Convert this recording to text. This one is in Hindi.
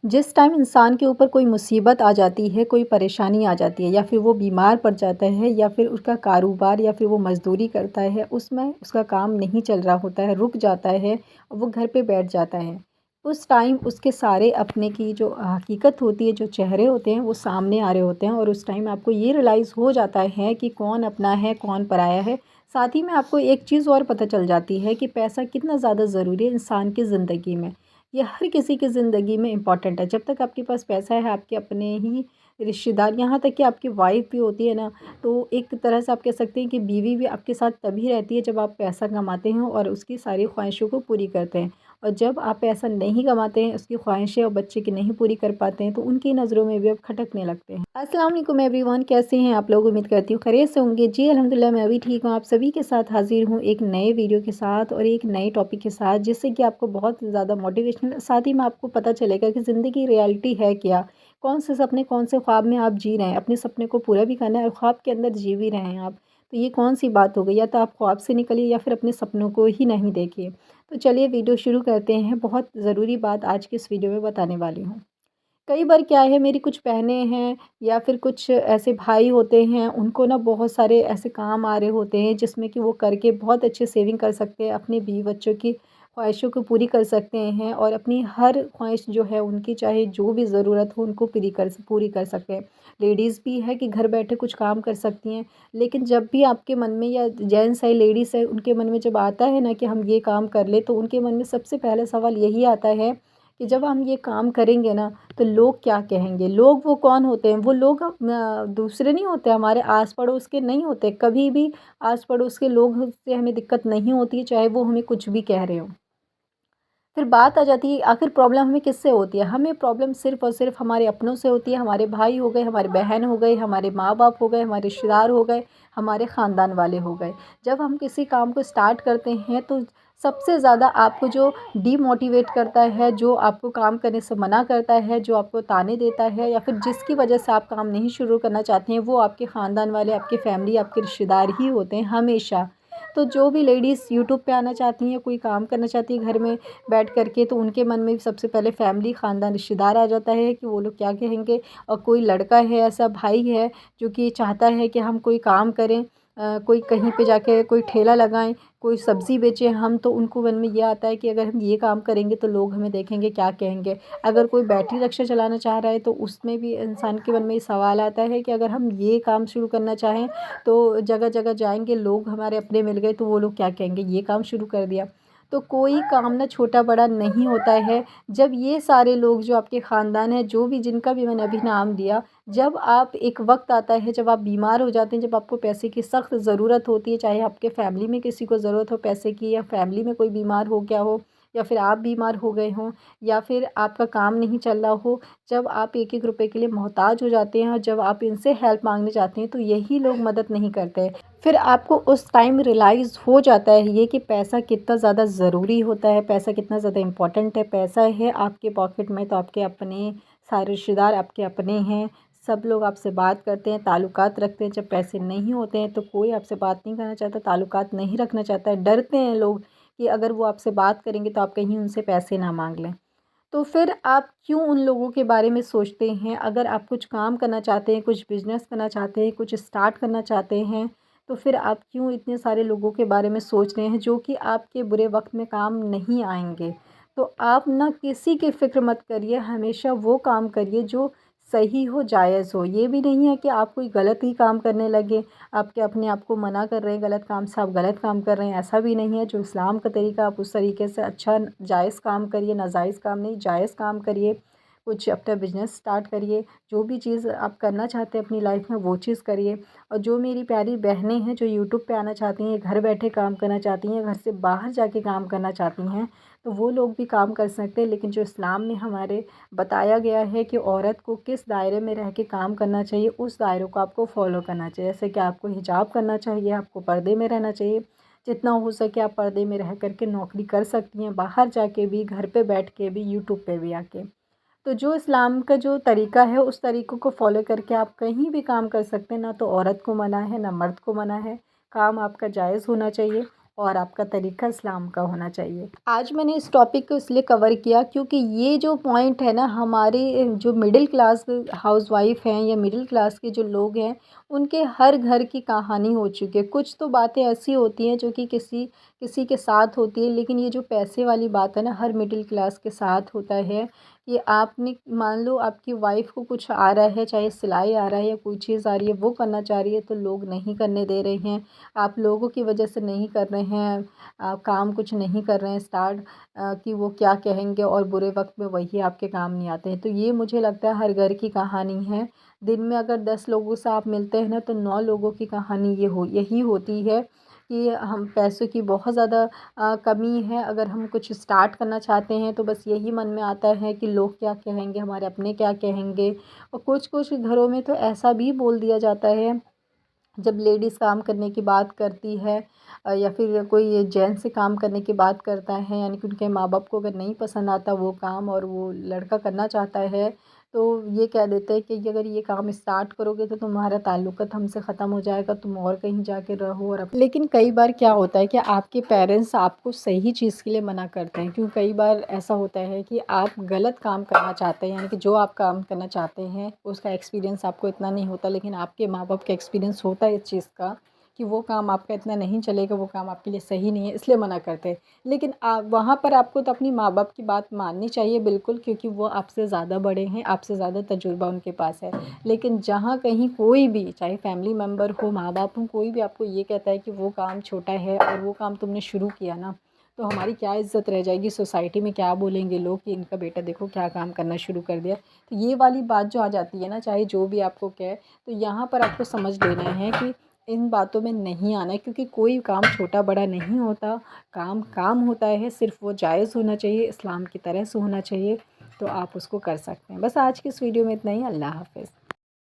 जिस टाइम इंसान के ऊपर कोई मुसीबत आ जाती है, कोई परेशानी आ जाती है या फिर वो बीमार पड़ जाता है या फिर उसका कारोबार या फिर वो मज़दूरी करता है, उसमें उसका काम नहीं चल रहा होता है, रुक जाता है और वो घर पे बैठ जाता है। उस टाइम उसके सारे अपने की जो हकीकत होती है, जो चेहरे होते हैं, वो सामने आ रहे होते हैं और उस टाइम आपको ये रियलाइज़ हो जाता है कि कौन अपना है, कौन पराया है। साथ ही में आपको एक चीज़ और पता चल जाती है कि पैसा कितना ज़्यादा ज़रूरी है इंसान की ज़िंदगी में। ये हर किसी की ज़िंदगी में इम्पॉर्टेंट है। जब तक आपके पास पैसा है, आपके अपने ही रिश्तेदार, यहाँ तक कि आपकी वाइफ़ भी होती है ना, तो एक तरह से आप कह सकते हैं कि बीवी भी आपके साथ तभी रहती है जब आप पैसा कमाते हैं और उसकी सारी ख्वाहिशों को पूरी करते हैं। और जब आप पैसा नहीं कमाते हैं, उसकी ख्वाहिशें और बच्चे की नहीं पूरी कर पाते हैं, तो उनकी नज़रों में भी आप खटकने लगते हैं। अस्सलाम वालेकुम एवरीवन, कैसे हैं आप लोग? उम्मीद करती हूँ खैरियत से होंगे। जी अल्हम्दुलिल्लाह, मैं भी ठीक हूँ। आप सभी के साथ हाज़िर हूँ एक नए वीडियो के साथ और एक नए टॉपिक के साथ, जिससे कि आपको बहुत ज़्यादा मोटिवेशनल, साथ ही में आपको पता चलेगा कि ज़िंदगी रियलिटी है क्या? कौन से सपने, कौन से ख्वाब में आप जी रहे हैं? अपने सपने को पूरा भी करना है और ख्वाब के अंदर जी भी रहे हैं आप। तो ये कौन-सी बात हो गई? या तो आप ख्वाब से निकलिए या फिर अपने सपनों को ही नहीं देखिए। तो चलिए वीडियो शुरू करते हैं। बहुत ज़रूरी बात आज की इस वीडियो में बताने वाली हूँ। कई बार क्या है, मेरी कुछ बहनें हैं या फिर कुछ ऐसे भाई होते हैं, उनको ना बहुत सारे ऐसे काम आ रहे होते हैं जिसमें कि वो करके बहुत अच्छे सेविंग कर सकते हैं, अपने बीवी बच्चों की ख्वाहिशों को पूरी कर सकते हैं और अपनी हर ख्वाहिश जो है उनकी, चाहे जो भी ज़रूरत हो, उनको पूरी कर सकते हैं। लेडीज़ भी है कि घर बैठे कुछ काम कर सकती हैं, लेकिन जब भी आपके मन में, या जेंट्स है, लेडीज़ है, उनके मन में जब आता है ना कि हम ये काम कर लें, तो उनके मन में सबसे पहला सवाल यही आता है कि जब हम ये काम करेंगे ना, तो लोग क्या कहेंगे? लोग वो कौन होते हैं? वो लोग दूसरे नहीं होते, हमारे आस-पड़ोस के नहीं होते। कभी भी आस-पड़ोस के लोग से हमें दिक्कत नहीं होती है, चाहे वो हमें कुछ भी कह रहे हों। फिर बात आ जाती है, आखिर प्रॉब्लम हमें किससे होती है? हमें प्रॉब्लम सिर्फ़ और सिर्फ़ हमारे अपनों से होती है। हमारे भाई हो गए, हमारे बहन हो गए, हमारे माँ-बाप हो गए, हमारे रिश्तेदार हो गए, हमारे ख़ानदान वाले हो गए। जब हम किसी काम को स्टार्ट करते हैं, तो सबसे ज़्यादा आपको जो डीमोटिवेट करता है, जो आपको काम करने से मना करता है, जो आपको ताने देता है या फिर जिसकी वजह से आप काम नहीं शुरू करना चाहते हैं, वो आपके ख़ानदान वाले, आपकी फ़ैमिली, आपके रिश्तेदार ही होते हैं हमेशा। तो जो भी लेडीज़ यूट्यूब पे आना चाहती हैं, कोई काम करना चाहती है घर में बैठ कर के, तो उनके मन में भी सबसे पहले फ़ैमिली, ख़ानदान, रिश्तेदार आ जाता है कि वो लोग क्या कहेंगे। और कोई लड़का है, ऐसा भाई है जो कि चाहता है कि हम कोई काम करें, कोई कहीं पे जाके कोई ठेला लगाएँ, कोई सब्ज़ी बेचें हम, तो उनको मन में ये आता है कि अगर हम ये काम करेंगे तो लोग हमें देखेंगे, क्या कहेंगे। अगर कोई बैटरी रिक्शा चलाना चाह रहा है, तो उसमें भी इंसान के मन में ये सवाल आता है कि अगर हम ये काम शुरू करना चाहें, तो जगह-जगह जाएँगे, लोग हमारे अपने मिल गए तो वो लोग क्या कहेंगे, ये काम शुरू कर दिया। तो कोई काम ना छोटा-बड़ा नहीं होता है। जब ये सारे लोग जो आपके ख़ानदान हैं, जो भी, जिनका भी मैंने अभी नाम दिया, जब आप, एक वक़्त आता है जब आप बीमार हो जाते हैं, जब आपको पैसे की सख़्त ज़रूरत होती है, चाहे आपके फ़ैमिली में किसी को ज़रूरत हो पैसे की, या फ़ैमिली में कोई बीमार हो गया हो, या फिर आप बीमार हो गए हों, या फिर आपका काम नहीं चल रहा हो, जब आप एक-एक रुपए के लिए मोहताज हो जाते हैं और जब आप इनसे हेल्प माँगने जाते हैं, तो यही लोग मदद नहीं करते। फिर आपको उस टाइम रियलाइज़ हो जाता है ये कि पैसा कितना ज़्यादा ज़रूरी होता है, पैसा कितना ज़्यादा इम्पोर्टेंट है। पैसा है आपके पॉकेट में, तो आपके अपने सारे रिश्तेदार आपके अपने हैं। सब लोग आपसे बात करते हैं, ताल्लुकात रखते हैं। जब पैसे नहीं होते हैं, तो कोई आपसे बात नहीं करना चाहता, ताल्लुकात नहीं रखना चाहता है। डरते हैं लोग कि अगर वो आपसे बात करेंगे, तो आप कहीं उनसे पैसे ना माँग लें। तो फिर आप क्यों उन लोगों के बारे में सोचते हैं? अगर आप कुछ काम करना चाहते हैं, कुछ बिज़नेस करना चाहते हैं, कुछ स्टार्ट करना चाहते हैं, तो फिर आप क्यों इतने सारे लोगों के बारे में सोच रहे हैं जो कि आपके बुरे वक़्त में काम नहीं आएँगे? तो आप ना किसी की फ़िक्र मत करिए, हमेशा वो काम करिए जो सही हो, जायज़ हो। ये भी नहीं है कि आप कोई गलत ही काम करने लगे, आपके अपने आप को मना कर रहे हैं गलत काम से, आप गलत काम कर रहे हैं, ऐसा भी नहीं है। जो इस्लाम का तरीका, आप उस तरीके से अच्छा जायज़ काम करिए, नाजायज़ काम नहीं, जायज़ काम करिए। कुछ अपना बिज़नेस स्टार्ट करिए, जो भी चीज़ आप करना चाहते हैं अपनी लाइफ़ में, वो चीज़ करिए। और जो मेरी प्यारी बहनें हैं जो यूट्यूब पे आना चाहती हैं, घर बैठे काम करना चाहती हैं, घर से बाहर जाके काम करना चाहती हैं, तो वो लोग भी काम कर सकते हैं। लेकिन जो इस्लाम में हमारे बताया गया है कि औरत को किस दायरे में रह के काम करना चाहिए, उस दायरे को आपको फ़ॉलो करना चाहिए। जैसे कि आपको हिजाब करना चाहिए, आपको पर्दे में रहना चाहिए। जितना हो सके आप पर्दे में रह कर के नौकरी कर सकती हैं, बाहर जाके भी, घर पे बैठ के भी, यूट्यूब पे भी आके। तो जो इस्लाम का जो तरीका है, उस तरीक़ों को फ़ॉलो करके आप कहीं भी काम कर सकते हैं। ना तो औरत को मना है, ना मर्द को मना है। काम आपका जायज़ होना चाहिए। और आपका तरीक़ा इस्लाम का होना चाहिए। आज मैंने इस टॉपिक को इसलिए कवर किया क्योंकि ये जो पॉइंट है ना, हमारे जो मिडिल क्लास हाउसवाइफ़ हैं या मिडिल क्लास के जो लोग हैं, उनके हर घर की कहानी हो चुकी है। कुछ तो बातें ऐसी होती हैं जो कि किसी किसी के साथ होती है, लेकिन ये जो पैसे वाली बात है ना, हर मिडिल क्लास के साथ होता है कि आपने मान लो आपकी वाइफ़ को कुछ आ रहा है, चाहे सिलाई आ रहा है या कोई चीज़ आ रही है, वो करना चाह रही है तो लोग नहीं करने दे रहे हैं। आप लोगों की वजह से नहीं कर रहे हैं, काम कुछ नहीं कर रहे हैं स्टार्ट, कि वो क्या कहेंगे, और बुरे वक्त में वही आपके काम नहीं आते हैं। तो ये मुझे लगता है हर घर की कहानी है। दिन में अगर 10 लोगों से आप मिलते हैं ना, तो 9 लोगों की कहानी यही होती है कि हम पैसों की बहुत ज़्यादा कमी है। अगर हम कुछ स्टार्ट करना चाहते हैं तो बस यही मन में आता है कि लोग क्या कहेंगे, हमारे अपने क्या कहेंगे। और कुछ-कुछ घरों में तो ऐसा भी बोल दिया जाता है, जब लेडीज़ काम करने की बात करती है, या फिर कोई जेंट्स से काम करने की बात करता है, यानी कि उनके माँ-बाप को अगर नहीं पसंद आता वो काम और वो लड़का करना चाहता है, तो ये कह देते हैं कि अगर ये काम स्टार्ट करोगे तो तुम्हारा ताल्लुकात हमसे ख़त्म हो जाएगा, तुम और कहीं जाके रहो। और लेकिन कई बार क्या होता है कि आपके पेरेंट्स आपको सही चीज़ के लिए मना करते हैं, क्योंकि कई बार ऐसा होता है कि आप गलत काम करना चाहते हैं, यानी कि जो आप काम करना चाहते हैं उसका एक्सपीरियंस आपको इतना नहीं होता, लेकिन आपके माँ-बाप का एक्सपीरियंस होता है इस चीज़ का कि वो काम आपका इतना नहीं चलेगा, वो काम आपके लिए सही नहीं है, इसलिए मना करते हैं। लेकिन वहाँ पर आपको तो अपनी माँ-बाप की बात माननी चाहिए बिल्कुल, क्योंकि वो आपसे ज़्यादा बड़े हैं, आपसे ज़्यादा तजुर्बा उनके पास है। लेकिन जहाँ कहीं कोई भी, चाहे फैमिली मेम्बर हो, माँ-बाप हो, कोई भी आपको ये कहता है कि वो काम छोटा है और वो काम तुमने शुरू किया ना, तो हमारी क्या इज़्ज़त रह जाएगी, सोसाइटी में क्या बोलेंगे लोग कि इनका बेटा देखो क्या काम करना शुरू कर दिया। तो ये वाली बात जो आ जाती है ना, चाहे जो भी आपको कहे, तो यहाँ पर आपको समझ लेना है कि इन बातों में नहीं आना है, क्योंकि कोई काम छोटा बड़ा नहीं होता। काम काम होता है, सिर्फ़ वो जायज़ होना चाहिए, इस्लाम की तरह से होना चाहिए, तो आप उसको कर सकते हैं। बस आज की इस वीडियो में इतना ही। अल्लाह हाफ़िज़।